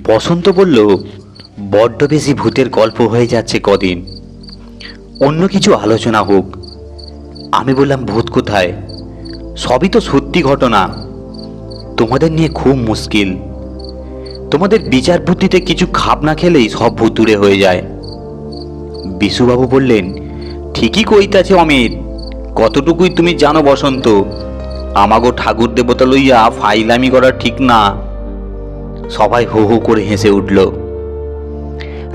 বসন্ত বলল, বড্ড বেশি ভূতের গল্প হয়ে যাচ্ছে কদিন, অন্য কিছু আলোচনা হোক। আমি বললাম, ভূত কোথায়? সবই তো সত্যি ঘটনা। তোমাদের নিয়ে খুব মুশকিল। তোমাদের বিচার বুদ্ধিতে কিছু খাপ না খেলেই সব ভূত দূরে হয়ে যায়। বিশুবাবু বললেন, ঠিকই কইতাছে অমিত, কতটুকুই তুমি জানো বসন্ত, আমাগো ঠাকুর দেবতা লইয়া ফাইলামি করা ঠিক না। সবাই হো হো করে হেসে উঠল।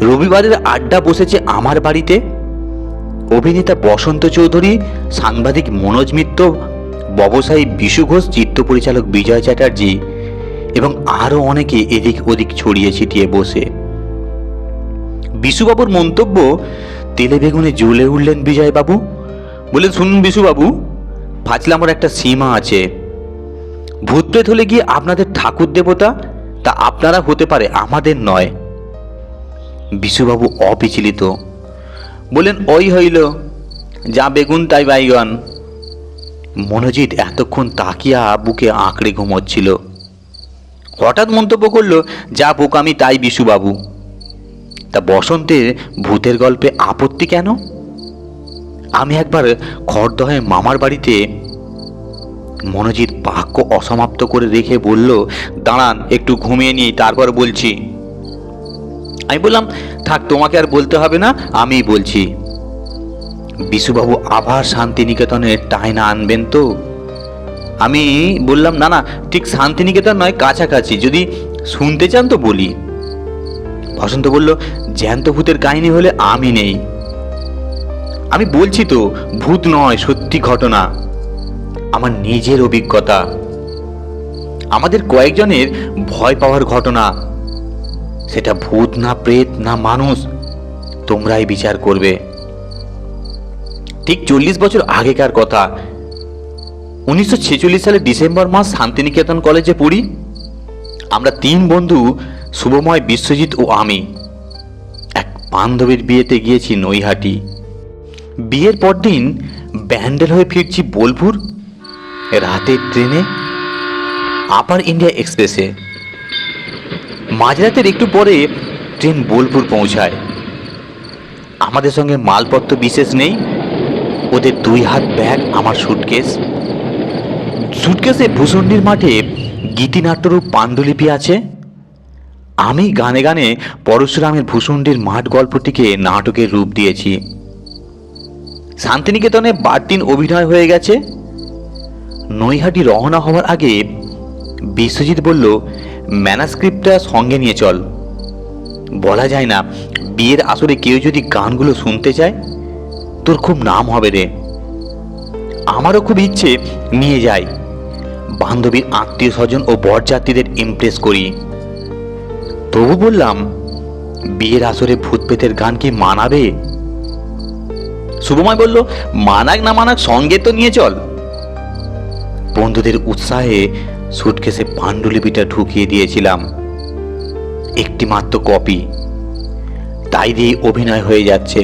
রবিবারের আড্ডা বসেছে আমার বাড়িতে। অভিনেতা বসন্ত চৌধুরী, সাংবাদিক মনোজ মিত্র, ব্যবসায়ী বিশু ঘোষ, চিত্র পরিচালক বিজয় চ্যাটার্জি এবং আরও অনেকে এদিক ওদিক ছড়িয়ে ছিটিয়ে বসে। বিশুবাবুর মন্তব্য তেলে বেগুনে জ্বলে উঠলেন বিজয়বাবু। বললেন, শুনুন বিশুবাবু, ফাজলামোর একটা সীমা আছে। ভূতপ্রেত হলে গিয়ে আপনাদের ঠাকুর দেবতা, তা আপনারা হতে পারে, আমাদের নয়। বিশুবাবু অবিচলিত বললেন, ওই হইল, যা বেগুন তাই বাইগন। মনোজিৎ এতক্ষণ তাকিয়া বুকে আঁকড়ে ঘুমোচ্ছিল। হঠাৎ মন্তব্য করল, যা বোকামি তাই বিশুবাবু। তা বসন্তের ভূতের গল্পে আপত্তি কেন? আমি একবার খড়দহে মামার বাড়িতে। মনোজিৎ বাক্য অসমাপ্ত করে রেখে বলল, দাঁড়ান একটু ঘুমিয়ে নিই, তারপর বলছি। আমি বললাম, থাক, তোমাকে আর বলতে হবে না, আমিই বলছি। বিশুবাবু আবার শান্তিনিকেতনের টাইনা আনবেন তো? আমি বললাম, না না, ঠিক শান্তিনিকেতন নয়, কাছাকাছি, যদি শুনতে চান তো বলি। বসন্ত বলল, জ্যান্ত ভূতের কাহিনী হলে আমি নেই। আমি বলছি তো, ভূত নয়, সত্যি ঘটনা, আমার নিজের অভিজ্ঞতা, আমাদের কয়েকজনের ভয় পাওয়ার ঘটনা। সেটা ভূত না প্রেত না মানুষ, তোমরাই বিচার করবে। ঠিক 40 বছর আগেকার কথা। 1946 সালের ডিসেম্বর মাস, শান্তিনিকেতন কলেজে পড়ি। আমরা 3 বন্ধু, শুভময়, বিশ্বজিৎ ও আমি, এক বান্ধবীর বিয়েতে গিয়েছি নৈহাটি। বিয়ের পরদিন ব্যান্ডেল হয়ে ফিরছি বোলপুর, রাতের ট্রেনে, আপার ইন্ডিয়া এক্সপ্রেসে। মাঝরাতের একটু পরে ট্রেন বোলপুর পৌঁছায়। আমাদের সঙ্গে মালপত্র বিশেষ নেই। ওদের 2 হাত ব্যাগ, আমার সুটকেস। সুটকেসে ভূষণ্ডির মাঠে গীতিনাট্যরূপ পাণ্ডুলিপি আছে। আমি গানে গানে পরশুরামের ভূষণ্ডির মাঠ গল্পটিকে নাটকের রূপ দিয়েছি। শান্তিনিকেতনে বাড়তিন অভিনয় হয়ে গেছে। নৈহাটি রওনা হওয়ার আগে বিশ্বজিৎ বলল, ম্যানাস্ক্রিপ্টটা সঙ্গে নিয়ে চল। বলা যায় না, বিয়ের আসরে কেউ যদি গানগুলো শুনতে চায়, তোর খুব নাম হবে রে। আমারও খুব ইচ্ছে নিয়ে যাই, বান্ধবীর আত্মীয় স্বজন ও বরযাত্রীদের ইমপ্রেস করি। তবু বললাম, বিয়ের আসরে ভূত পেতের গান কি মানাবে? শুভময় বলল, মানাক না মানাক, সঙ্গে তো নিয়ে চল। বন্ধুদের উৎসাহে সুটকেসে পাণ্ডুলিপিটা ঢুকিয়ে দিয়েছিলাম, একটি মাত্র কপি। তাই দিয়ে অভিনয় হয়ে যাচ্ছে।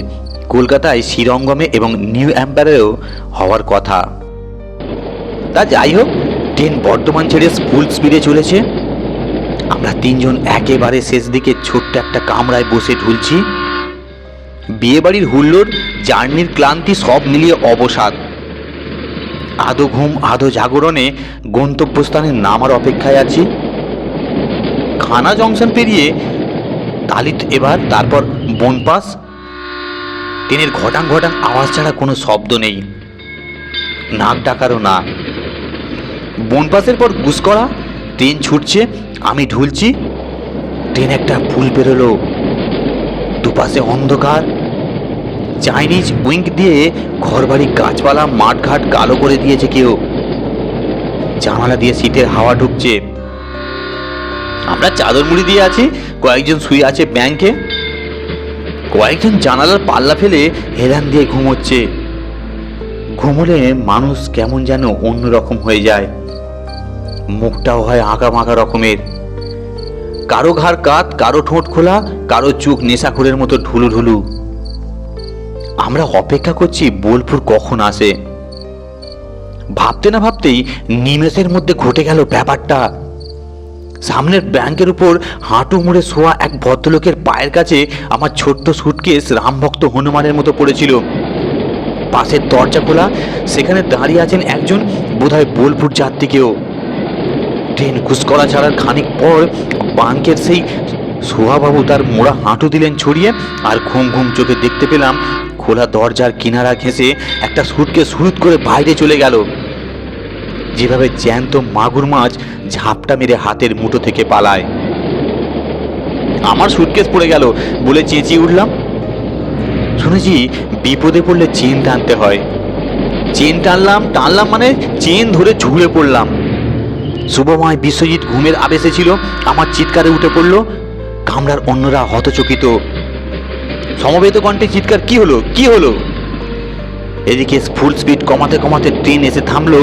কলকাতায় শ্রীরঙ্গমে এবং নিউ এম্পায়ারেও হওয়ার কথা। তা যাই হোক, ট্রেন বর্ধমান ছেড়ে ফুল স্পিডে চলেছে। আমরা 3 জন একেবারে শেষ দিকে ছোট্ট একটা কামরায় বসে ঢুলছি। বিয়েবাড়ির হুল্লোড়, জার্নির ক্লান্তি সব মিলিয়ে অবসাদ। আদো ঘুম আদো জাগরণে গন্তব্যস্থানে নামার অপেক্ষায় আছি। খানা জংশন পেরিয়ে তালিত এবার, তারপর বনপাস। ট্রেনের ঘটাং ঘটাং আওয়াজ ছাড়া কোনো শব্দ নেই, নাক ডাকারও না। বনপাসের পর গুসকরা। ট্রেন ছুটছে, আমি ঢুলছি। ট্রেন একটা পুল পেরোলো, দুপাশে অন্ধকার। চাইনিজ উইঙ্ক দিয়ে ঘরবাড়ি, গাছপালা, মাঠঘাট কালো করে দিয়েছে কেউ। জানালা দিয়ে শীতের হাওয়া ঢুকছে। আমরা চাদর মুড়ি দিয়ে আছি, কয়েকজন শুয়ে আছে ব্যাংকে, কয়েকজন জানালার পাল্লা ফেলে হেলান দিয়ে ঘুমোচ্ছে। ঘুমোলে মানুষ কেমন যেন অন্যরকম হয়ে যায়, মুখটাও হয় আঁকা মাঁকা রকমের। কারো ঘাড় কাত, কারো ঠোঁট খোলা, কারো চোখ নেশাখোরের মতো ঢুলু ঢুলু। আমরা অপেক্ষা করছি বোলপুর কখন আসে। ভাবতে না ভাবতেই নিমেষের মধ্যে ঘটে গেল ব্যাপারটা। সামনের ব্যাংকের উপর হাঁটু মুড়ে শোয়া এক ভদ্রলোকের পায়ের কাছে আমার ছোট্ট সুটকেস রামভক্ত হনুমানের মতো পড়েছিল। পাশের দরজা খোলা, সেখানে দাঁড়িয়ে আছেন একজন বোধহয় বোলপুর যাত্রীকেও। ট্রেন ঘুষকরা ছাড়ার খানিক পর বাঙ্কের সেই সোহাবাবু তার মোড়া হাঁটু দিলেন ছড়িয়ে, আর ঘুম ঘুম চোখে দেখতে পেলাম খোলা দরজার কিনারা ঘেঁষে একটা সুটকেস হুড়ুত করে বাইরে চলে গেল, যেভাবে জ্যান্ত মাগুর মাছ ঝাপটা মেরে হাতের মুঠো থেকে পালায়। আমার সুটকেস পড়ে গেল বলে চেঁচিয়ে উঠলাম। শুনেছি বিপদে পড়লে চেন টানতে হয়। চেন টানলাম মানে চেন ধরে ঝুলে পড়লাম। শুভময়, বিশ্বজিৎ ঘুমের আবেশে ছিল, আমার চিৎকারে উঠে পড়ল। কামরার অন্যরা হতচকিত। সমবেত কণ্ঠে চিৎকার, কি হলো কি হলো? এদিকে ফুল স্পিড কমাতে কমাতে ট্রেন এসে থামলো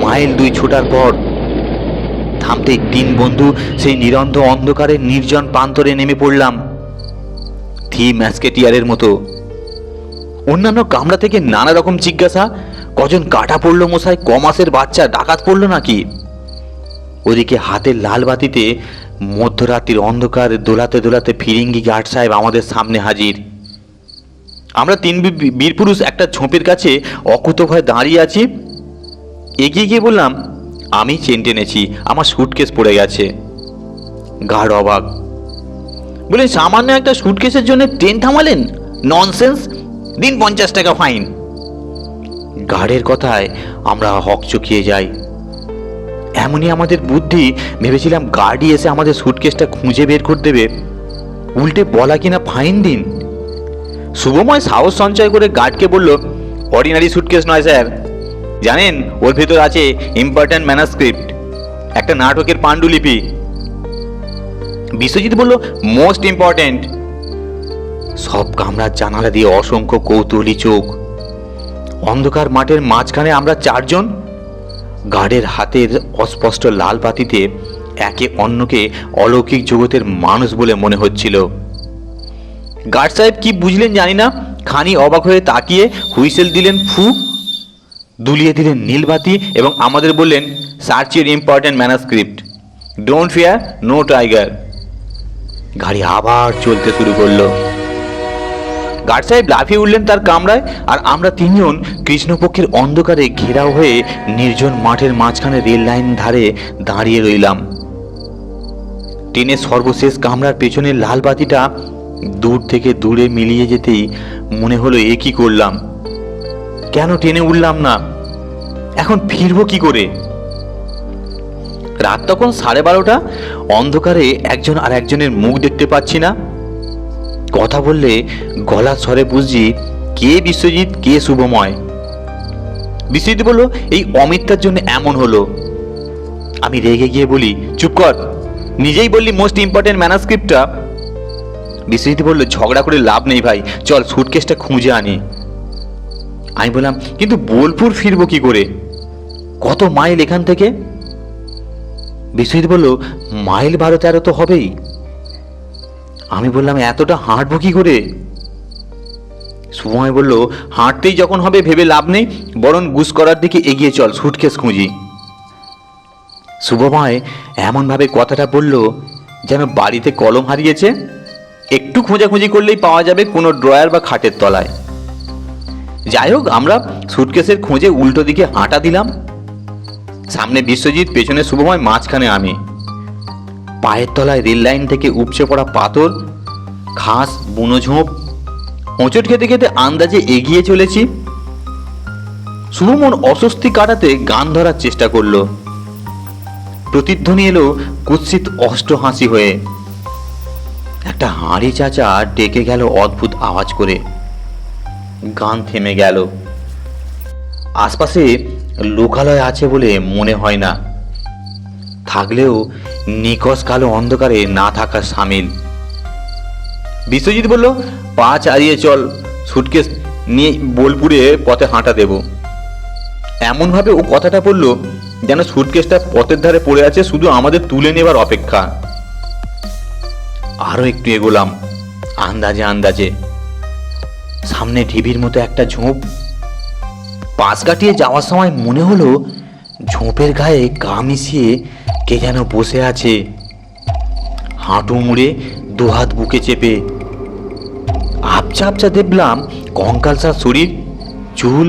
মাইল 2 ছোটার পর। থামতেই 3 বন্ধু সেই নিরন্ধ অন্ধকারে নির্জন প্রান্তরে নেমে পড়লাম, থি ম্যাসকেটিয়ারের মতো। অন্যান্য কামরা থেকে নানা রকম জিজ্ঞাসা, কজন কাটা পড়লো মশাই, কমাসের বাচ্চা ডাকাত পড়লো নাকি? ওদিকে হাতের লাল বাতিতে মধ্যরাত্রির অন্ধকার দোলাতে দোলাতে ফিরিঙ্গি গার্ড সাহেব আমাদের সামনে হাজির। আমরা 3 বীরপুরুষ একটা ঝোপের কাছে অকুতোভয় দাঁড়িয়ে আছি। এগিয়ে গিয়ে বললাম, আমি চেন টেনেছি, আমার সুটকেস পড়ে গেছে। গার্ড অবাক, বলে সামান্য একটা সুটকেসের জন্য ট্রেন থামালেন? ননসেন্স, দিন 50 টাকা ফাইন। গার্ডের কথায় আমরা হকচকিয়ে যাই। এমনই আমাদের বুদ্ধি, ভেবেছিলাম গার্ডই এসে আমাদের সুটকেসটা খুঁজে বের করে দেবে, উল্টে বলা কিনা ফাইন দিন। শুভময় সাহস সঞ্চয় করে গার্ডকে বলল, অর্ডিনারি সুটকেস নয় স্যার, জানেন ওর ভেতর আছে ইম্পর্ট্যান্ট ম্যানাস্ক্রিপ্ট, একটা নাটকের পাণ্ডুলিপি। বিশ্বজিৎ বলল, মোস্ট ইম্পর্ট্যান্ট। সব কামরার জানালা দিয়ে অসংখ্য কৌতূহলী চোখ। অন্ধকার মাঠের মাঝখানে আমরা 4 জন। গার্ডের হাতের অস্পষ্ট লাল বাতিতে একে অন্যকে অলৌকিক জগতের মানুষ বলে মনে হচ্ছিল। গার্ড সাহেব কি বুঝলেন জানি না, খানি অবাক হয়ে তাকিয়ে হুইসেল দিলেন, ফু দুলিয়ে দিলেন নীলবাতি এবং আমাদের বললেন, search your important manuscript, don't fear, no tiger. গাড়ি আবার চলতে শুরু করলো। গার্ড সাহেব লাফিয়ে উঠলেন তার কামরায়, আর আমরা 3 জন কৃষ্ণপক্ষের অন্ধকারে ঘেরাও হয়ে নির্জন মাঠের মাঝখানে রেল লাইন ধারে দাঁড়িয়ে রইলাম। ট্রেনের সর্বশেষ কামরার পেছনে লাল বাতিটা দূর থেকে দূরে মিলিয়ে যেতেই মনে হলো, এ কি করলাম, কেন ট্রেনে উঠলাম না, এখন ফিরবো কি করে? রাত তখন 12:30। অন্ধকারে একজন আর একজনের মুখ দেখতে পাচ্ছি না। কথা বললে গলার স্বরে বুঝছি কে বিশ্বজিৎ, কে শুভময়। বিশ্বজিৎ বলল, এই অমিতটার জন্য এমন হলো। আমি রেগে গিয়ে বলি, চুপ কর, নিজেই বললি মোস্ট ইম্পর্টেন্ট ম্যানাস্ক্রিপ্টটা। বিশ্বজিৎ বলল, ঝগড়া করে লাভ নেই ভাই, চল সুটকেসটা খুঁজে আনি। আমি বললাম, কিন্তু বোলপুর ফিরবো কি করে, কত মাইল এখান থেকে? বিশ্বজিৎ বলল, মাইল 12-13 তো হবেই। আমি বললাম, এতটা হাঁটবো কি করে? শুভময় বলল, হাঁটতেই যখন হবে ভেবে লাভ নেই, বরং গুস করার দিকে এগিয়ে চল, সুটকেস খুঁজি। শুভময় এমনভাবে কথাটা বলল যেন বাড়িতে কলম হারিয়েছে, একটু খোঁজাখুঁজি করলেই পাওয়া যাবে কোনো ড্রয়ার বা খাটের তলায়। যাই হোক, আমরা সুটকেসের খোঁজে উল্টো দিকে হাঁটা দিলাম। সামনে বিশ্বজিৎ, পেছনে শুভময়, মাঝখানে আমি। পায়ের তলায় রেল লাইন থেকে উপচে পড়া পাথর, ঘাস, বুনো ঝোপ, হোঁচট খেতে খেতে আন্দাজে এগিয়ে চলেছি। শুভমন অস্বস্তি কাটাতে গান ধরার চেষ্টা করলো। প্রতিধ্বনি এলো কুৎসিত অষ্ট হাসি হয়ে। একটা হাঁড়ি চাচা ডেকে গেল অদ্ভুত আওয়াজ করে। গান থেমে গেল। আশপাশে লোকালয় আছে বলে মনে হয় না, থাকলেও নিকষ কালো অন্ধকারে না থাকা সামিল। বিশ্বজিৎ বলল, পা চালিয়ে চল, সুটকেস নিয়ে বোলপুরে পথে হাঁটা দেব। এমনভাবে ও কথাটা বলল যেন সুটকেসটা পথের ধারে পড়ে আছে, শুধু আমাদের তুলে নেবার অপেক্ষা। আরো একটু এগোলাম, আন্দাজে আন্দাজে। সামনে ঢিবির মতো একটা ঝোপ। পাশ কাটিয়ে যাওয়ার সময় মনে হলো ঝোপের গায়ে গা মিশিয়ে কে যেন বসে আছে। হাঁটু মুড়ে দুহাত বুকে চেপে। আবছা আবছা দেখলাম কঙ্কালসার শরীর, চুল,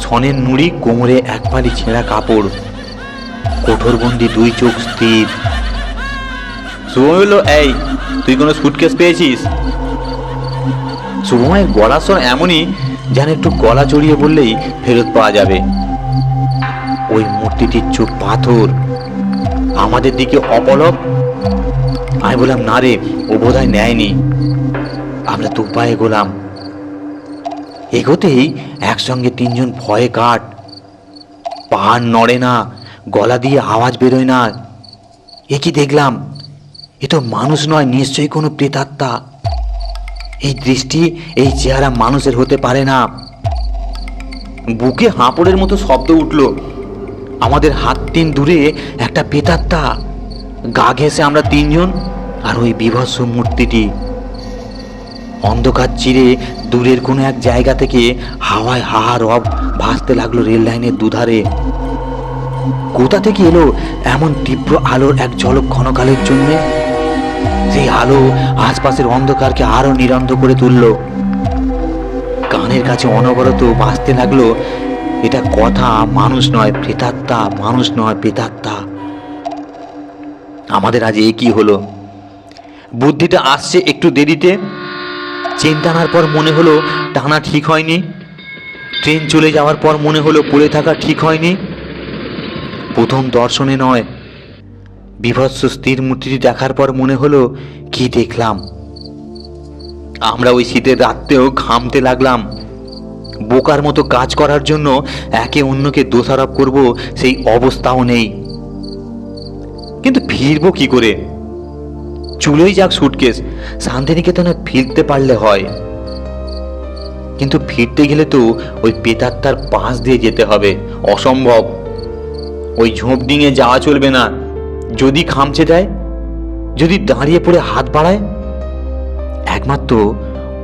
সনের নুড়ি, কোমরে এক ফালি ছেঁড়া কাপড়, কঠোরবন্দি দুই চোখ স্থির। শুভম বলল, এই তুই কোনো সুটকেস পেয়েছিস? শুভমের গলার স্বর এমনই যেন একটু গলা চড়িয়ে বললেই ফেরত পাওয়া যাবে। ওই মূর্তিটির চোখ পাথর, আমাদের দিকে অপলক। আমি বললাম, না রে, ও বোধহয় নেয়নি। আমরা দু পায়ে এগোলাম। এগোতেই একসঙ্গে তিনজন ভয়ে কাঠ। পাহাড় নড়ে না, গলা দিয়ে আওয়াজ বেরোয় না। এ কি দেখলাম? এ তো মানুষ নয়, নিশ্চয়ই কোনো প্রেতাত্মা। এই দৃষ্টি, এই চেহারা মানুষের হতে পারে না। বুকে হাঁপড়ের মতো শব্দ উঠল। আমাদের হাত তিন দূরে একটা প্রেতাত্মা। গা ঘেঁষে আমরা তিনজন আর ওই বীভৎস মূর্তিটি। অন্ধকার চিরে দূরের কোনো এক জায়গা থেকে হাওয়ায় হাহা রব ভাসতে লাগলো রেল লাইনের দুধারে। কোথা থেকে এলো এমন তীব্র আলোর এক ঝলক ক্ষণকালের জন্যে? সেই আলো আশপাশের অন্ধকারকে আরো নিরন্ধ করে তুলল। কানের কাছে অনবরত বাজতে লাগলো, এটা কথা, মানুষ নয় প্রেতাত্মা, মানুষ নয় প্রেতাত্মা। আমাদের আজ এ কি হলো? বুদ্ধিটা আসছে একটু দেরিতে। চেন টানার পর মনে হলো টানা ঠিক হয়নি। ট্রেন চলে যাওয়ার পর মনে হলো পড়ে থাকা ঠিক হয়নি। প্রথম দর্শনে নয়, বীভৎস স্থির মূর্তিটি দেখার পর মনে হলো কি দেখলাম। আমরা ওই শীতের রাত্রেও ঘামতে লাগলাম। বোকার মতো কাজ করার জন্য একে অন্যকে দোষারোপ করব সেই অবস্থাও নেই। কিন্তু ফিরবো কি করে? চুলোই যাক সুটকেস, শান্তিনিকেতনে ফিরতে পারলে হয়। কিন্তু ফিরতে গেলে তো ওই প্রেতাত্মার পাশ দিয়ে যেতে হবে, অসম্ভব। ওই ঝোপ ডিঙে যাওয়া চলবে না। যদি খামচে দেয়, যদি দাঁড়িয়ে পড়ে হাত বাড়ায়, একমাত্র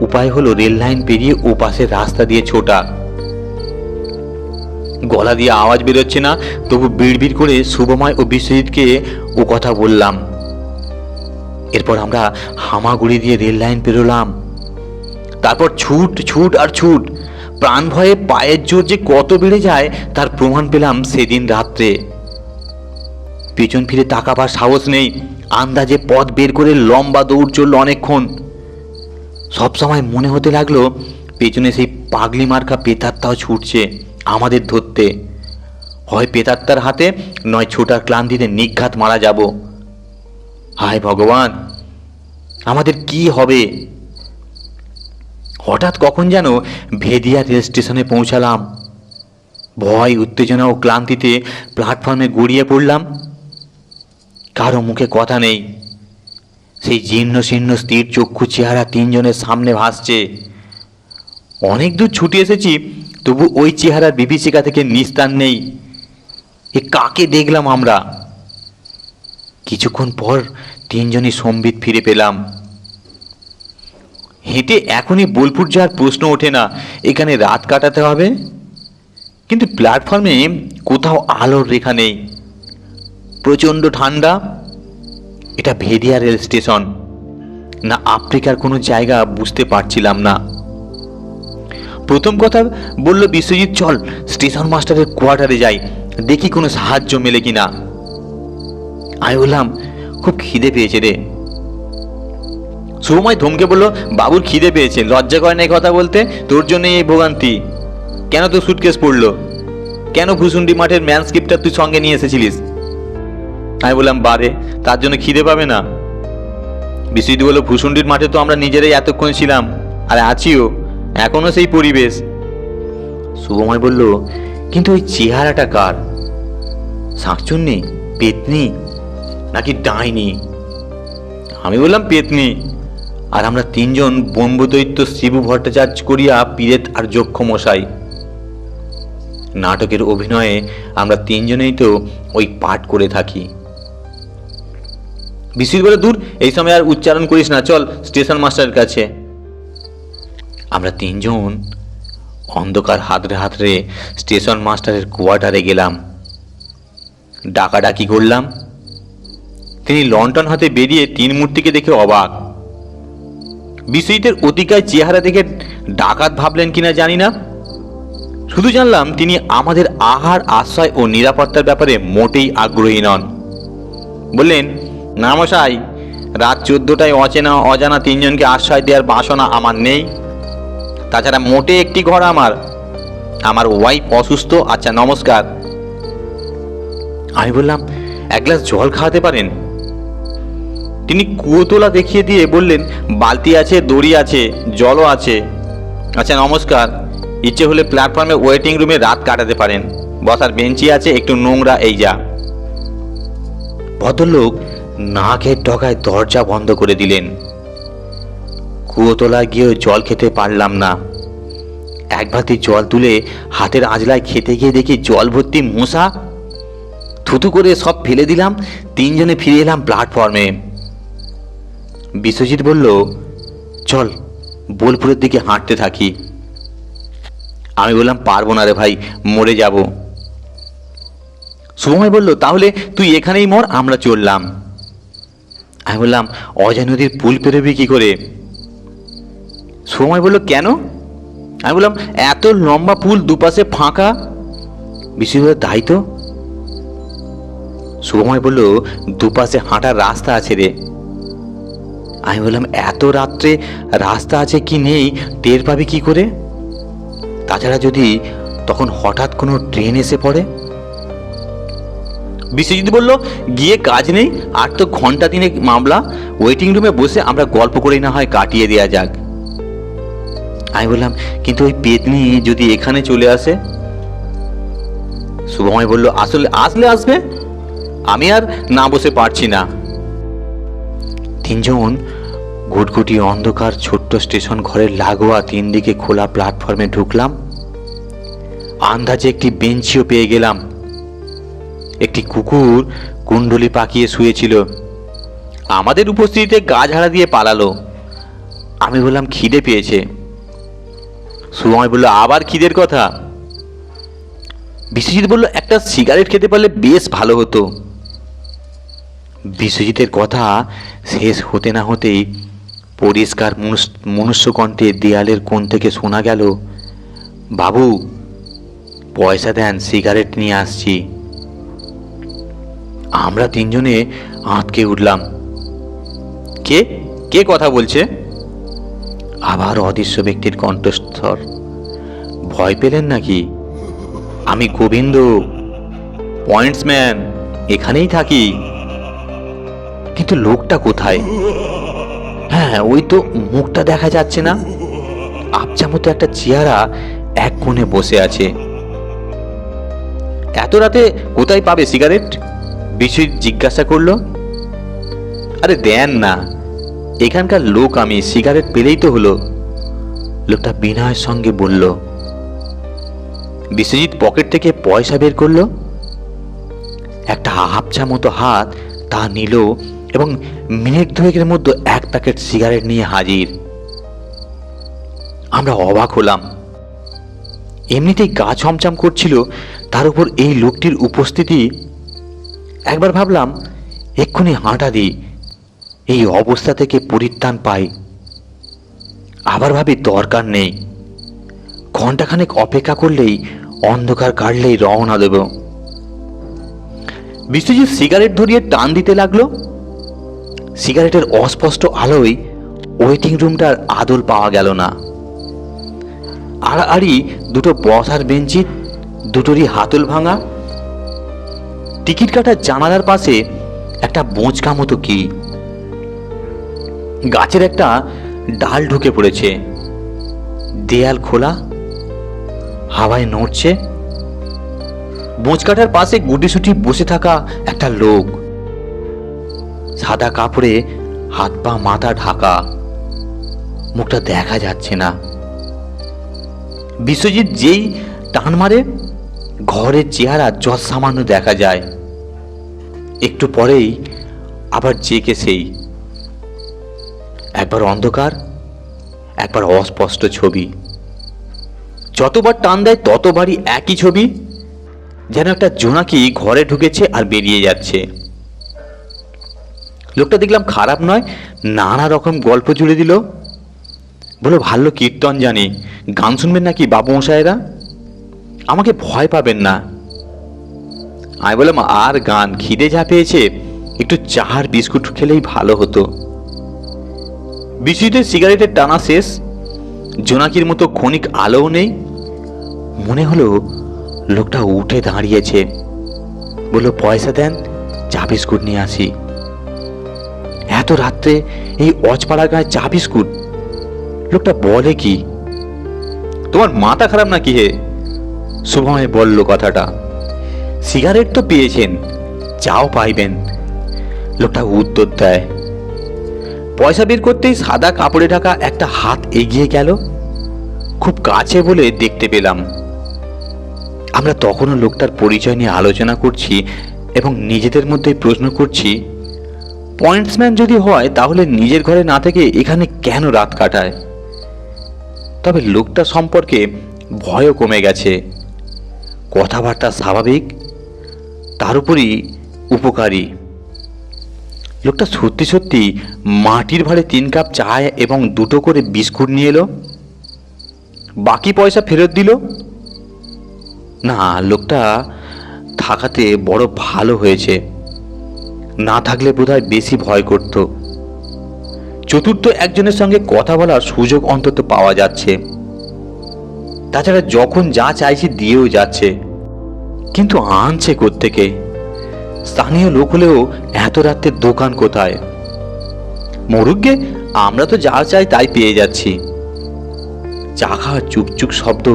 উপায় হলো রেল লাইন পেরিয়ে ও পাশের রাস্তা দিয়ে ছোটা। গলা দিয়ে আওয়াজ বেরোচ্ছে না, তবু বিড়বিড় করে শুভময় ও বিশ্বজিৎকে ও কথা বললাম। এরপর আমরা হামাগুড়ি দিয়ে রেল লাইন পেরোলাম। তারপর ছুট ছুট আর ছুট। প্রাণ ভয়ে পায়ের জোর যে কত বেড়ে যায় তার প্রমাণ পেলাম সেদিন রাত্রে। পেছন ফিরে তাকাবার সাহস নেই। আন্দাজে পথ বের করে লম্বা দৌড় চলল অনেকক্ষণ। সবসময় মনে হতে লাগলো পেছনে সেই পাগলি মার্কা প্রেতাত্মাও ছুটছে আমাদের ধরতে। হয় প্রেতাত্মার হাতে, নয় ছোটার ক্লান্তিতে নিঘাত মারা যাব। হায় ভগবান, আমাদের কি হবে? হঠাৎ কখন যেন ভেদিয়া রেল স্টেশনে পৌঁছালাম। ভয়, উত্তেজনা ও ক্লান্তিতে প্ল্যাটফর্মে গড়িয়ে পড়লাম। কারো মুখে কথা নেই। সেই জীর্ণ শীর্ণ স্থির চক্ষু চেহারা তিনজনের সামনে ভাসছে। অনেক দূর ছুটে এসেছি, তবু ওই চেহারার বিভীষিকা থেকে নিস্তার নেই। এ কাকে দেখলাম আমরা? কিছুক্ষণ পর তিনজনই সম্বিত ফিরে পেলাম। হেঁটে এখনই বোলপুর যাওয়ার প্রশ্ন ওঠে না, এখানে রাত কাটাতে হবে। কিন্তু প্ল্যাটফর্মে কোথাও আলোর রেখা নেই। প্রচণ্ড ঠান্ডা। এটা ভেদিয়া রেল স্টেশন না আফ্রিকার কোনো জায়গা বুঝতে পারছিলাম না। প্রথম কথা বলল বিশ্বজিৎ, চল স্টেশন মাস্টারের কোয়ার্টারে যাই, দেখি কোনো সাহায্য মেলে কিনা। আমি বললাম, খুব খিদে পেয়েছে রে। শুভময় ধমকে বলল, বাবুর খিদে পেয়েছে, লজ্জা করে না এই কথা বলতে? তোর জন্য এই ভোগান্তি। কেন তোর সুটকেস পড়লো? কেন ভুসুন্ডি মাঠের ম্যানস্ক্রিপ্টটা তুই সঙ্গে নিয়ে এসেছিলিস? আমি বললাম, বারে, তার জন্য খিদে পাবে না? বিশ্বজিৎ বলল, ভুসুন্ডির মাঠে তো আমরা নিজেরাই এতক্ষণ ছিলাম, আর আছিও, এখনো সেই পরিবেশ। শুভময় বলল, কিন্তু ওই চেহারাটা কার? শাঁকচুন্নি, পেতনি, নাকি ডাইনি? আমি বললাম, পেতনি। আর আমরা তিনজন ব্রহ্মদৈত্য শিবু ভট্টাচার্য করিয়া পীরেত আর যক্ষ মশাই। নাটকের অভিনয়ে আমরা তিনজনেই তো ওই পাঠ করে থাকি। বিশ্বজিৎ বলে, দূর, এই সময় আর উচ্চারণ করিস না, চল স্টেশন মাস্টারের কাছে। আমরা তিনজন অন্ধকার হাতড়ে হাতড়ে স্টেশন মাস্টারের কোয়ার্টারে গেলাম। ডাকাডাকি করলাম, তিনি লণ্ঠন হাতে বেরিয়ে তিন মূর্তিকে দেখে অবাক। বিশ্বজিতের অতিকায় চেহারা দেখে ডাকাত ভাবলেন কিনা জানি না, শুধু জানলাম তিনি আমাদের আহার, আশ্রয় ও নিরাপত্তার ব্যাপারে মোটেই আগ্রহী নন। বললেন, না মশাই, রাত 14টায় অচেনা অজানা তিনজনকে আশ্রয় দেওয়ার বাসনা আমার নেই। তাছাড়া মোটে একটি ঘর আমার ওয়াইফ অসুস্থ। আচ্ছা, নমস্কার। আমি বললাম, এক গ্লাস জল খাওয়াতে পারেন? তিনি কুয়োতলা দেখিয়ে দিয়ে বললেন, বালতি আছে, দড়ি আছে, জলও আছে। আচ্ছা, নমস্কার। ইচ্ছে হলে প্ল্যাটফর্মে ওয়েটিং রুমে রাত কাটাতে পারেন, বসার বেঞ্চি আছে, একটু নোংরা এই যা। ভদ্রলোক নাকের ডগায় দরজা বন্ধ করে দিলেন। কুয়োতলায় গিয়েও জল খেতে পারলাম না। এক বালতি জল তুলে হাতের আঁজলায় খেতে গিয়ে দেখি জল ভর্তি মশা। থুতু করে সব ফেলে দিলাম। তিনজনে ফিরে এলাম প্ল্যাটফর্মে। বিশ্বজিৎ বলল, চল বোলপুরের দিকে হাঁটতে থাকি। আমি বললাম, পারবো না রে ভাই, মরে যাব। শুভময় বলল, তাহলে তুই এখানেই মর, আমরা চললাম। আমি বললাম, অজয় নদীর পুল পেরোবি কি করে? শুভময় বলল, কেন? আমি বললাম, এত লম্বা পুল, দুপাশে ফাঁকা। বিশ্বজিৎ, তাই তো। শুভময় বলল, দুপাশে হাঁটার রাস্তা আছে রে। আমি বললাম, এত রাত্রে রাস্তা আছে কি নেই টের পাবি কি করে? তাছাড়া যদি তখন হঠাৎ কোনো ট্রেন এসে পড়ে? বিশ্বজিৎ বলল, গিয়ে কাজ নেই, আর তো ঘন্টা তিনেক মামলা, ওয়েটিং রুমে বসে আমরা গল্প করেই না হয় কাটিয়ে দেওয়া যাক। আমি বললাম, কিন্তু ওই পেতনি যদি এখানে চলে আসে? শুভময় বলল, আসলে আসবে, আমি আর না বসে পারছি না। তিনজন ঘুটঘুটি অন্ধকার ছোট্ট স্টেশন ঘরের লাগোয়া তিন দিকে খোলা প্ল্যাটফর্মে ঢুকলাম। আন্দাজে একটি বেঞ্চিও পেয়ে গেলাম। একটি কুকুর কুণ্ডলি পাকিয়ে শুয়েছিল। আমাদের উপস্থিতিতে গা ঝাড়া দিয়ে পালালো। আমি বললাম, খিদে পেয়েছে। সুময় বলল, আবার খিদের কথা? বিশ্বজিৎ বলল, একটা সিগারেট খেতে পারলে বেশ ভালো হতো। বিশ্বজিতের কথা শেষ হতে না হতেই পরিষ্কার মনুষ্যকণ্ঠে দেয়ালের কোণ থেকে শোনা গেল, বাবু পয়সা দেন, সিগারেট নিয়ে আসছি। আমরা তিনজনে আঁতকে উঠলাম। কে কে কথা বলছে? আবার অদৃশ্য ব্যক্তির কণ্ঠস্বর। ভয় পেলেন নাকি? আমি গোবিন্দ, পয়েন্টসম্যান, এখানেই থাকি। কিন্তু লোকটা কোথায়? হ্যাঁ, ওই তো, মুখটা দেখা যাচ্ছে না। আবছা মতো একটা চেহারা এক কোণে বসে আছে। এত রাতে কোথায় পাবে সিগারেট? বিশ্বজিৎ জিজ্ঞাসা করলো। আরে দেন না, এখানকার লোক আমি, সিগারেট পেলেই তো হলো, লোকটা বিনয়ের সঙ্গে বলল। বিশ্বজিৎ পকেট থেকে পয়সা বের করলো। একটা আবছা মতো হাত তা নিল এবং মিনিট দুয়েকের মধ্যে এক প্যাকেট সিগারেট নিয়ে হাজির। আমরা অবাক হলাম। এমনিতেই গা ছমছম করছিল, তার উপর এই লোকটির উপস্থিতি। একবার ভাবলাম এক্ষুনি হাঁটা দিই, এই অবস্থা থেকে পরিত্রাণ পাই। আবার ভাবি দরকার নেই, ঘন্টাখানেক অপেক্ষা করলেই, অন্ধকার কাটলেই রওনা দেব। বিশ্বজিৎ সিগারেট ধরিয়ে টান দিতে লাগলো। সিগারেটের অস্পষ্ট আলোয় ওয়েটিং রুমটার আদল পাওয়া গেল না। আড়াআড়ি দুটো বসার বেঞ্চি, দুটোরই হাতল ভাঙা। টিকিট কাটার জানালার পাশে একটা বোঁচকা মতো কি, গাছের একটা ডাল ঢুকে পড়েছে। দেয়াল খোলা, হাওয়ায় নড়ছে। বোঁচকাটার পাশে গুটিসুটি বসে থাকা একটা লোক, সাদা কাপড়ে হাত পা মাথা ঢাকা, মুখটা দেখা যাচ্ছে না। বিশ্বজিৎ যেই টান মারে, ঘরের চেহারা যৎ সামান্য দেখা যায়। একটু পরেই আবার জেগে সেই, একবার অন্ধকার, একবার অস্পষ্ট ছবি। যতবার টান দেয় ততবারই একই ছবি, যেন একটা জোনাকি ঘরে ঢুকেছে আর বেরিয়ে যাচ্ছে। লোকটা দেখলাম খারাপ নয়, নানা রকম গল্প জুড়ে দিল। বলো ভালো কীর্তন জানি, গান শুনবেন নাকি বাবু মশাইরা? আমাকে ভয় পাবেন না। আমি বললাম আর গান, খিদে যা পেয়েছে একটু চার বিস্কুট খেলেই ভালো হতো। বিস্কুটের সিগারেটের টানা শেষ, জোনাকির মতো ক্ষণিক আলোও নেই। মনে হলো লোকটা উঠে দাঁড়িয়েছে, বললো পয়সা দেন, চা বিস্কুট নিয়ে আসি। এত রাত্রে এই অজপাড়া গায়ে চা বিস্কুট? লোকটা বলে কি, তোমার মাথা খারাপ নাকি হে? শুভময় বলল কথাটা। সিগারেট তো পেয়েছেন, চাও পাইবেন। লোকটা উত্তর দেয়। পয়সা বের করতেই সাদা কাপড়ে ঢাকা একটা হাত এগিয়ে গেল, খুব কাছে বলে দেখতে পেলাম। আমরা তখনও লোকটার পরিচয় নিয়ে আলোচনা করছি এবং নিজেদের মধ্যেই প্রশ্ন করছি, পয়েন্টসম্যান যদি হয় তাহলে নিজের ঘরে না থেকে এখানে কেন রাত কাটায়? তবে লোকটা সম্পর্কে ভয়ও কমে গেছে, কথাবার্তা স্বাভাবিক, তার উপরই উপকারী। লোকটা সত্যি সত্যি মাটির ভাঁড়ে 3 কাপ চা এবং 2টো করে বিস্কুট নিয়ে এলো। বাকি পয়সা ফেরত দিল না। লোকটা থাকাতে বড় ভালো হয়েছে, না থাকলে বোধহয় বেশি ভয় করত। চতুর্থ একজনের সঙ্গে কথা বলার সুযোগ অন্তত পাওয়া যাচ্ছে। তাছাড়া যখন যা চাইছি দিয়েও যাচ্ছে, কিন্তু আনছে কোত্থেকে? স্থানীয় লোক হলেও এত রাতে দোকান কোথায়? মরুগ্গে, আমরা তো যা চাই তাই পেয়ে যাচ্ছি। চা খাওয়ার চুকচুক শব্দ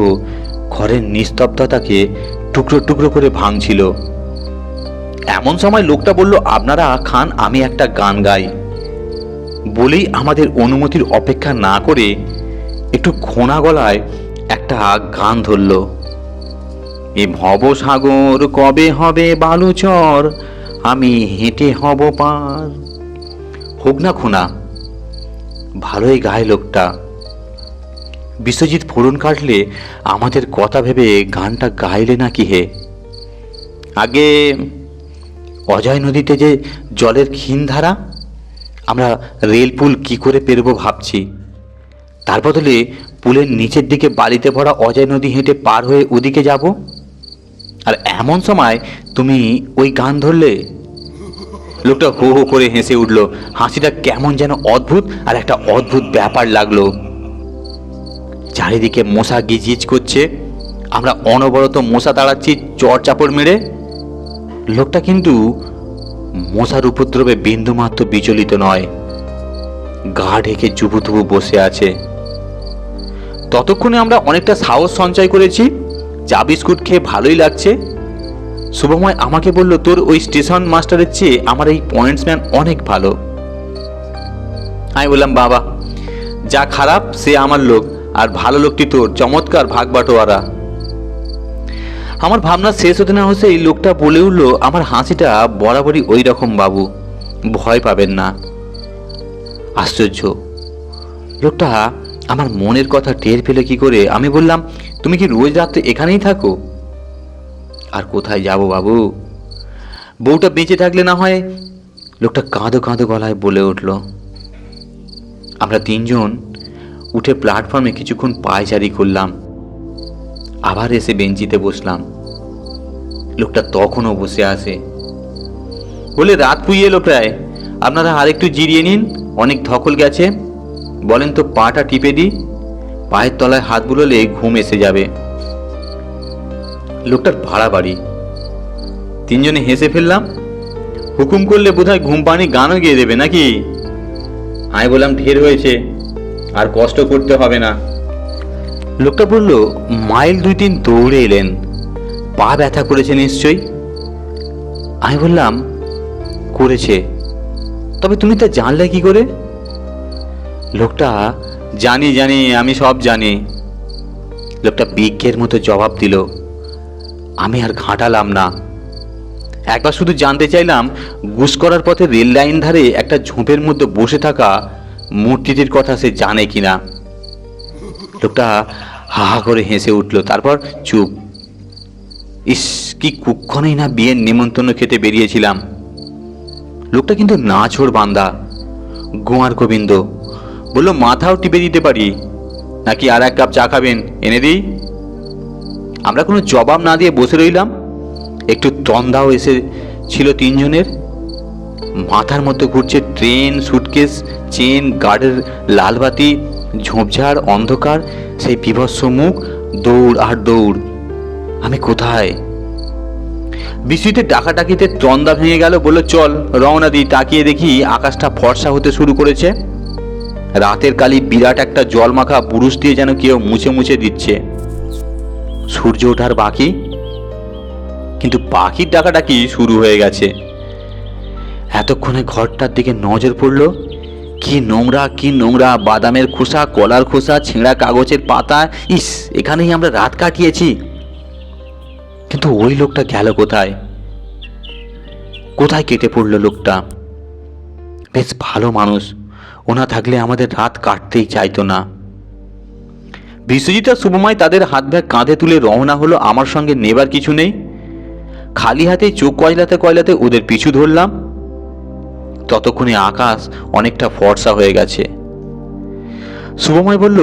ঘরের নিস্তব্ধতাকে টুকরো টুকরো করে ভাঙছিল। এমন সময় লোকটা বলল, আপনারা খান, আমি একটা গান গাই। বলেই আমাদের অনুমতির অপেক্ষা না করে একটু খোনা গলায় একটা গান ধরল। এ ভবসাগর কবে হবে বালুচর, আমি হেঁটে হব পার। হোক না খোনা, ভালোই গায় লোকটা। বিশ্বজিৎ ফোড়ন কাটলে আমাদের কথা ভেবে গানটা গাইলে নাকি হে? আগে অজয় নদীতে যে জলের ক্ষীণ ধারা, আমরা রেলপুল কি করে পেরবো ভাবছি। তার বদলে পুলের নিচের দিকে বালিতে ভরা অজয় নদী হেঁটে পার হয়ে ওদিকে যাব। আর এমন সময় তুমি ওই গান ধরলে। লোকটা হো হো করে হেসে উঠল। হাসিটা কেমন যেন অদ্ভুত, আর একটা অদ্ভুত ব্যাপার লাগলো। চারিদিকে মশা গিজগিজ করছে, আমরা অনবরত মশা তাড়াচ্ছি চড় চাপড় মেরে। লোকটা কিন্তু মশার উপদ্রবে বিন্দুমাত্র বিচলিত নয়, গা ঢেকে জুবুথুবু বসে আছে। ততক্ষণে আমরা অনেকটা সাহস সঞ্চয় করেছি, চা বিস্কুট খেয়ে ভালোই লাগছে। শুভময় আমাকে বলল, তোর ওই স্টেশন মাস্টারের চেয়ে আমার এই পয়েন্টসম্যান অনেক ভালো। আমি বললাম, বাবা, যা খারাপ সে আমার লোক, আর ভালো লোকটি তোর। চমৎকার ভাগ বাটোয়ারা। আমার ভাবনা শেষ হতে না হতেই লোকটা বলে উঠল, আমার হাসিটা বরাবরই ওই রকম বাবু, ভয় পাবেন না। আশ্চর্য, লোকটা আমার মনের কথা টের পেলে কি করে? আমি বললাম, তুমি কি রোজ রাত্রে এখানেই থাকো? আর কোথায় যাব বাবু, বউটা বেঁচে থাকলে না হয়। লোকটা কাঁদো কাঁদো গলায় বলে উঠল। আমরা 3 জন উঠে প্ল্যাটফর্মে কিছুক্ষণ পায়চারি করলাম, আবার এসে বেঞ্চিতে বসলাম। লোকটা তখনও বসে আছে। বলে, রাত পুইয়ে এলো প্রায়, আপনারা আরেকটু জিরিয়ে নিন, অনেক ধকল গেছে। বলেন তো পাটা টিপে দিই, পায়ের তলায় হাত বুলোলে ঘুম এসে যাবে। লোকটার ভাড়া বাড়ি। 3 জনে হেসে ফেললাম। হুকুম করলে বোধহয় ঘুম পানি গানও গিয়ে দেবে নাকি? আমি বললাম, ঢের হয়েছে, আর কষ্ট করতে হবে না। লোকটা বলল, মাইল 2-3 দৌড়ে এলেন, পা ব্যথা করেছে নিশ্চয়ই। আমি বললাম, করেছে, তবে তুমি তা জানলে কি করে? লোকটা, জানি জানি, আমি সব জানি। লোকটা বিজ্ঞের মতো জবাব দিল। আমি আর ঘাঁটালাম না। একবার শুধু জানতে চাইলাম, গুস করার পথে রেল লাইন ধারে একটা ঝোপের মধ্যে বসে থাকা মূর্তিটির কথা সে জানে কিনা। লোকটা হা হা করে হেসে উঠল, তারপর চুপ। ইস, কি কুক্ষণেই না বিয়ের নিমন্ত্রণ খেতে বেরিয়েছিলাম। লোকটা কিন্তু নাছোড় বান্দা। গোয়ার গোবিন্দ বলল, মাথাও টিপে দিতে পারি, নাকি আর এক কাপ চা খাবেন, এনে দিই? আমরা কোনো জবাব না দিয়ে বসে রইলাম। একটু তন্দাও এসেছিল তিনজনের। মাথার মধ্যে ঘুরছে ট্রেন, সুটকেস, চেন, গার্ডের লালবাতি, ঝোপঝাড়, অন্ধকার, সেই বিভৎস মুখ, দৌড় আর দৌড়। আমি কোথায়? বৃষ্টিতে ডাকাটাকিতে তন্দা ভেঙে গেল। বলল, চল রওনা দিই। তাকিয়ে দেখি আকাশটা ফর্সা হতে শুরু করেছে। রাতের কালি বিরাট একটা জলমাখা বুরুশ দিয়ে যেন কেউ মুছে মুছে দিচ্ছে। সূর্য ওঠার বাকি, কিন্তু পাখির ডাকাটাকি শুরু হয়ে গেছে। এতক্ষণে ঘরটার দিকে নজর পড়ল। কি নোংরা, কি নোংরা! বাদামের খোসা, কলার খোসা, ছেঁড়া কাগজের পাতা। ইস, এখানেই আমরা রাত কাটিয়েছি। কিন্তু ওই লোকটা গেল কোথায়? কোথায় কেটে পড়ল লোকটা? বেশ ভালো মানুষ, ওনা থাকলে আমাদের রাত কাটতেই চাইতো না। বিশ্বজিৎ আর শুভময় তাদের হাত ব্যাগ কাঁধে তুলে রওনা হলো। আমার সঙ্গে নেবার কিছু নেই। খালি হাতে চোখ কয়লাতে কয়লাতে ওদের পিছু ধরলাম। ততক্ষণে আকাশ অনেকটা ফর্সা হয়ে গেছে। শুভময় বলল,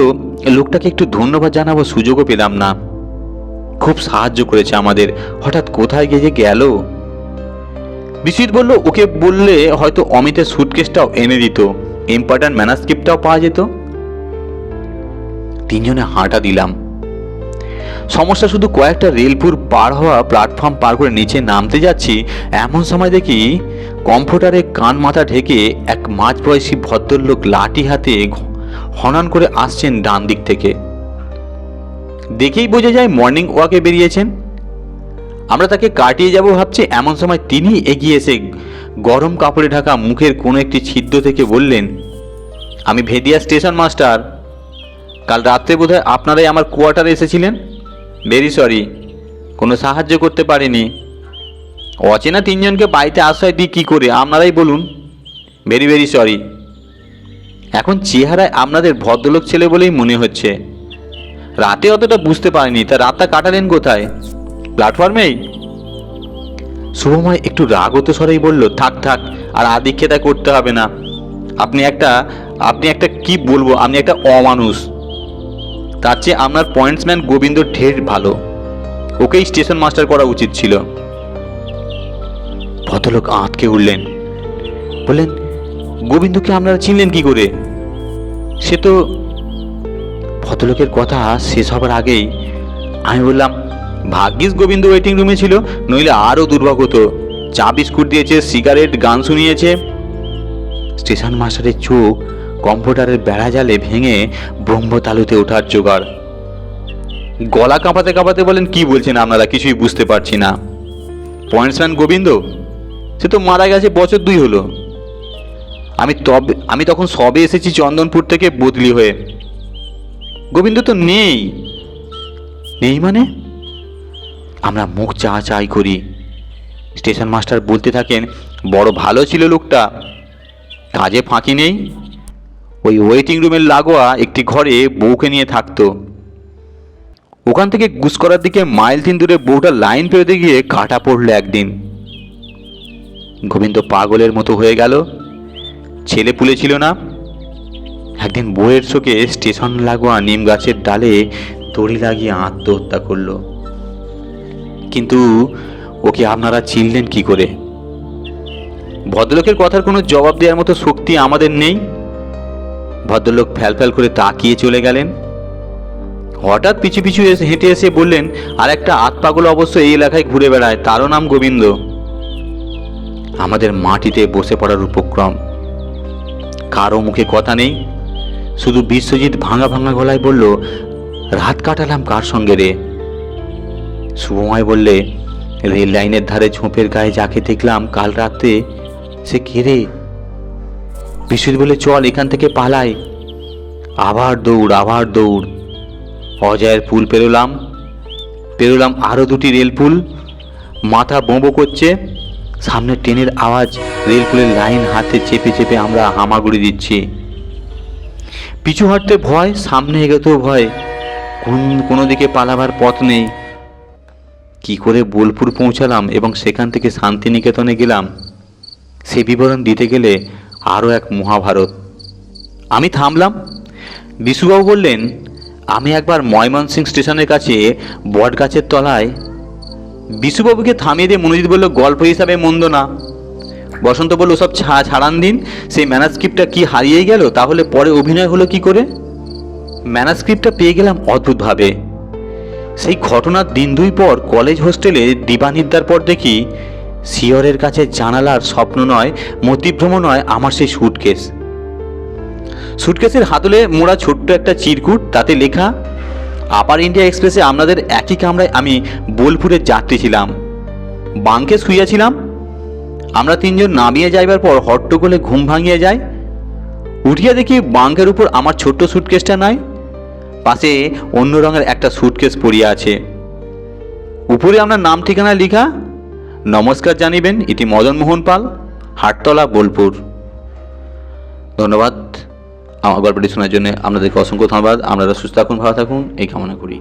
লোকটাকে একটু ধন্যবাদ জানাবো, সুযোগও পেলাম না। খুব সাহায্য করেছে আমাদের। হঠাৎ কোথায় গিয়ে গেল। বিশ্বজিৎ বলল, ওকে বললে হয়তো অমিতের সুটকেসটাও এনে দিত, ইম্পর্ট্যান্ট ম্যানাস্ক্রিপ্টটাও পাওয়া যেত। তিনজনে হাঁটা দিলাম। সমস্যা শুধু কয়েকটা রেলপুর পার হওয়া, প্ল্যাটফর্ম পার করে নিচে নামতে যাচ্ছি, এমন সময় দেখি কমফোর্টারে কান মাথা ঢেকে এক মাঝবয়সী ভদ্রলোক লাঠি হাতে হনন করে আসছেন ডান দিক থেকে। দেখেই বোঝা যায় মর্নিং ওয়াকে বেরিয়েছেন। আমরা তাকে কাটিয়ে যাব ভাবছি, এমন সময় তিনি এগিয়ে এসে গরম কাপড়ে ঢাকা মুখের কোনো একটি ছিদ্র থেকে বললেন, আমি ভেদিয়া স্টেশন মাস্টার। কাল রাত্রে বোধহয় আপনারাই আমার কোয়ার্টারে এসেছিলেন। ভেরি সরি, কোনো সাহায্য করতে পারিনি। অচেনা তিনজনকে বাড়িতে আশ্রয় দিই কী করে, আপনারাই বলুন। Very very sorry. এখন চেহারায় আপনাদের ভদ্রলোক ছেলে বলেই মনে হচ্ছে। রাতে অতটা বুঝতে পারিনি। তা রাতটা কাটালেন কোথায়? প্ল্যাটফর্মেই? শুভময় একটু রাগত স্বরেই বলল, থাক থাক, আর আদিক্ষেতা করতে হবে না। আপনি একটা কি বলবো, আপনি একটা অমানুষ। তার চেয়ে আপনার পয়েন্টসম্যান গোবিন্দ ঢের ভালো, ওকেই স্টেশন মাস্টার করা উচিত ছিল। ভদ্রলোক আঁতকে উঠলেন, বললেন, গোবিন্দকে আপনারা চিনলেন কি করে? সে তো... ভদ্রলোকের কথা শেষ হবার আগেই আমি বললাম, ভাগ্যিস গোবিন্দ ওয়েটিং রুমে ছিল, নইলে আরও দুর্ভাগ্য হতো। চা বিস্কুট দিয়েছে, সিগারেট, গান শুনিয়েছে। স্টেশন মাস্টারের চোখ কম্পিউটারের বেড়া জালে ভেঙে ব্রহ্মতালুতে ওঠার জোগাড়। গলা কাঁপাতে কাঁপাতে বলেন, কি বলছেন আপনারা? কিছুই বুঝতে পারছি না। পয়েন্টসম্যান গোবিন্দ, সে তো মারা গেছে বছর 2 হলো। আমি তখন সবে এসেছি চন্দনপুর থেকে বদলি হয়ে। গোবিন্দ তো নেই। নেই মানে? আমরা মুখ চাই করি। স্টেশন মাস্টার বলতে থাকেন, বড় ভালো ছিল লোকটা, কাজে ফাঁকি নেই। ওই ওয়েটিং রুমের লাগোয়া একটি ঘরে বউকে নিয়ে থাকতো। ওখান থেকে গুসকরার দিকে মাইল 3 দূরে বউটা লাইন পেরোতে গিয়ে কাটা পড়লো একদিন। গোবিন্দ পাগলের মতো হয়ে গেল। ছেলে পুলে ছিল না। একদিন বউয়ের শোকে স্টেশন লাগোয়া নিম গাছের ডালে দড়ি লাগিয়ে আত্মহত্যা করলো। কিন্তু ওকে আপনারা চিনলেন কি করে? ভদ্রলোকের কথার কোনো জবাব দেওয়ার মতো শক্তি আমাদের নেই। ভদ্রলোক ফ্যাল করে তাকিয়ে চলে গেলেন। হঠাৎ পিছু পিছু হেঁটে এসে বললেন, আর একটা আতপাগল অবশ্য এই এলাকায় ঘুরে বেড়ায়, তারও নাম গোবিন্দ। আমাদের মাটিতে বসে পড়ার উপক্রম। কারো মুখে কথা নেই, শুধু বিশ্বজিৎ ভাঙা ভাঙা গলায় বলল, রাত কাটালাম কার সঙ্গে রে? শুভময় বললে, রেল লাইনের ধারে ঝোপের গায়ে যাকে দেখলাম কাল রাতে, সে কে রে? বিশ্বজিৎ বলে, চল এখান থেকে পালাই। আবার দৌড়। অজয়ের পুল পেরোলাম আরো 2টি রেল পুল। মাথা বোঁবো করছে। সামনে ট্রেনের আওয়াজ, রেল পুলের লাইন হাতে চেপে চেপে আমরা হামাগুড়ি দিচ্ছি। পিছু হাঁটতে ভয়, সামনে এগোতেও ভয়। কোনো দিকে পালাবার পথ নেই। কি করে বোলপুর পৌঁছালাম এবং সেখান থেকে শান্তিনিকেতনে গেলাম সে বিবরণ দিতে গেলে আরও এক মহাভারত। আমি থামলাম। বিশুবাবু বললেন, আমি একবার ময়মনসিং স্টেশনের কাছে বট গাছের তলায়। বিশুবাবুকে থামিয়ে দিয়ে মনোজিৎ বলল, গল্প হিসাবে মন্দ না। বসন্ত বলল, ওসব ছাড়ান দিন, সেই ম্যানাস্ক্রিপ্টটা কি হারিয়ে গেল? তাহলে পরে অভিনয় হলো কি করে? ম্যানাস্ক্রিপ্টটা পেয়ে গেলাম অদ্ভুতভাবে। সেই ঘটনার দিন দুই পর কলেজ হোস্টেলে দিবানিদ্রার পর দেখি শিয়রের কাছে জানালার স্বপ্ন নয়, মতিভ্রম নয়, আমার সেই সুটকেস। সুটকেসের হাতলে মোড়া ছোট্ট একটা চিরকুট, তাতে লেখা, আপার ইন্ডিয়া এক্সপ্রেসে আপনাদের একই কামরায় আমি বোলপুরের যাত্রী ছিলাম। বাঙ্কে শুইয়াছিলাম। আমরা তিনজন নামিয়ে যাইবার পর হট্টগোলে ঘুম ভাঙিয়ে যায়। উঠিয়া দেখি বাঙ্কের উপর আমার ছোট্ট সুটকেসটা নাই, পাশে অন্য রঙের একটা সুটকেস পড়িয়া আছে। উপরে আপনার নাম ঠিকানা লেখা, নমস্কার জানিবেন, ইতি মদন মোহন পাল, হাটতলা, বোলপুর। ধন্যবাদ আমার গল্পটি শোনার জন্য। আপনাদেরকে অসংখ্য ধন্যবাদ। আপনারা সুস্থ থাকুন, ভালো থাকুন, এই কামনা করি।